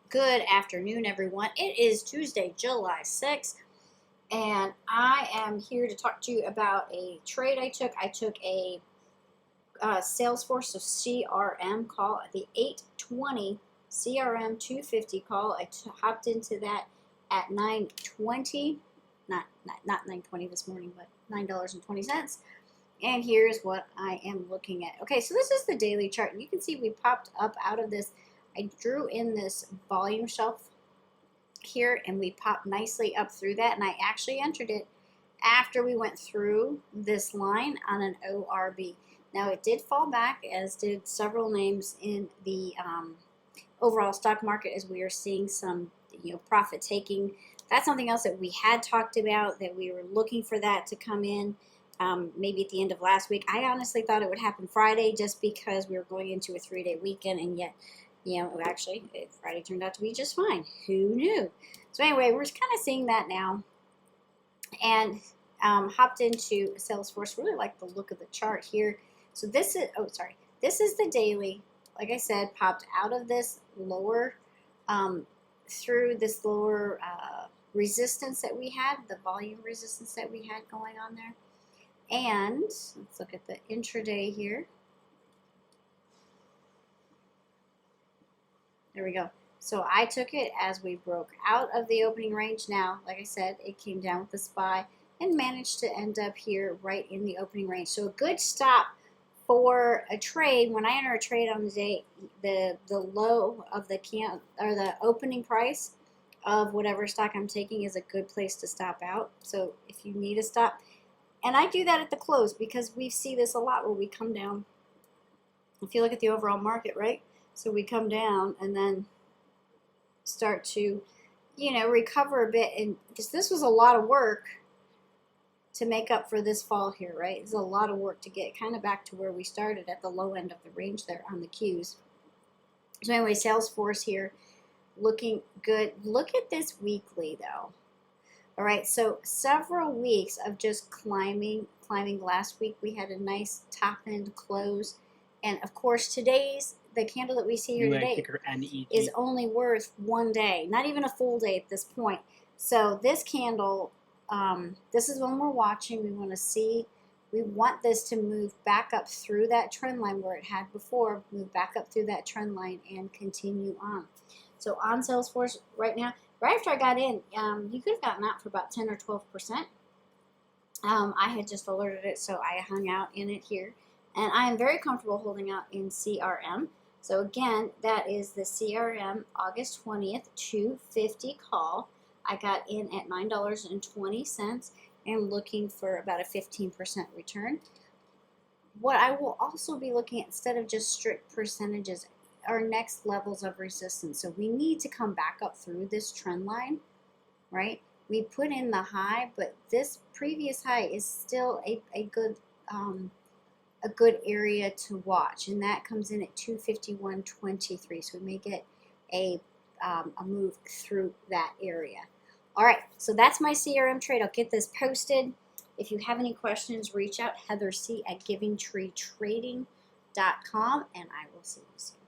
Good afternoon, everyone. It is Tuesday, July 6th, and I am here to talk to you about a trade I took. I took a Salesforce, so CRM call at the 8:20 CRM 250 call. I hopped into that at 9:20, not 9:20 this morning, but $9.20. And here's what I am looking at. Okay, so this is the daily chart, and you can see we popped up out of this. I drew in this volume shelf here, and we popped nicely up through that, and I actually entered it after we went through this line on an ORB. Now, it did fall back, as did several names in the overall stock market, as we are seeing some profit taking. That's something else that we had talked about, that we were looking for that to come in. Maybe at the end of last week. I honestly thought it would happen Friday, just because we were going into a 3-day weekend, and yet, actually, Friday turned out to be just fine. Who knew? So anyway, we're kind of seeing that now, and hopped into Salesforce. Really like the look of the chart here. So this is, this is the daily. Like I said, popped out of this lower, through this lower resistance that we had, the volume resistance that we had going on there. And let's look at the intraday here. There we go. So I took it as we broke out of the opening range. Now, like I said, it came down with the SPY and managed to end up here right in the opening range. So a good stop for a trade. When I enter a trade on the day, the low of the the opening price of whatever stock I'm taking is a good place to stop out. So if you need a stop, and I do that at the close, because we see this a lot where we come down. If you look at the overall market, right? So we come down and then start to, recover a bit. And because this was a lot of work to make up for this fall here, right? It's a lot of work to get kind of back to where we started at the low end of the range there on the Qs. So anyway, Salesforce here looking good. Look at this weekly though. All right, so several weeks of just climbing. Last week we had a nice top end close, and of course the candle that we see here today is only worth 1 day, not even a full day at this point. So this candle, this is when we're watching. We want this to move back up through that trend line where it had before, move back up through that trend line and continue on. So on Salesforce right now, right after I got in, you could have gotten out for about 10 or 12%. I had just alerted it, so I hung out in it here. And I am very comfortable holding out in CRM. So again, that is the CRM August 20th 250 call. I got in at $9.20 and looking for about a 15% return. What I will also be looking at, instead of just strict percentages, our next levels of resistance. So we need to come back up through this trend line, right? We put in the high, but this previous high is still a good area to watch, and that comes in at 251.23. So we may get a move through that area. All right, so that's my CRM trade. I'll get this posted. If you have any questions, reach out, heatherc@givingtreetrading.com, and I will see you soon.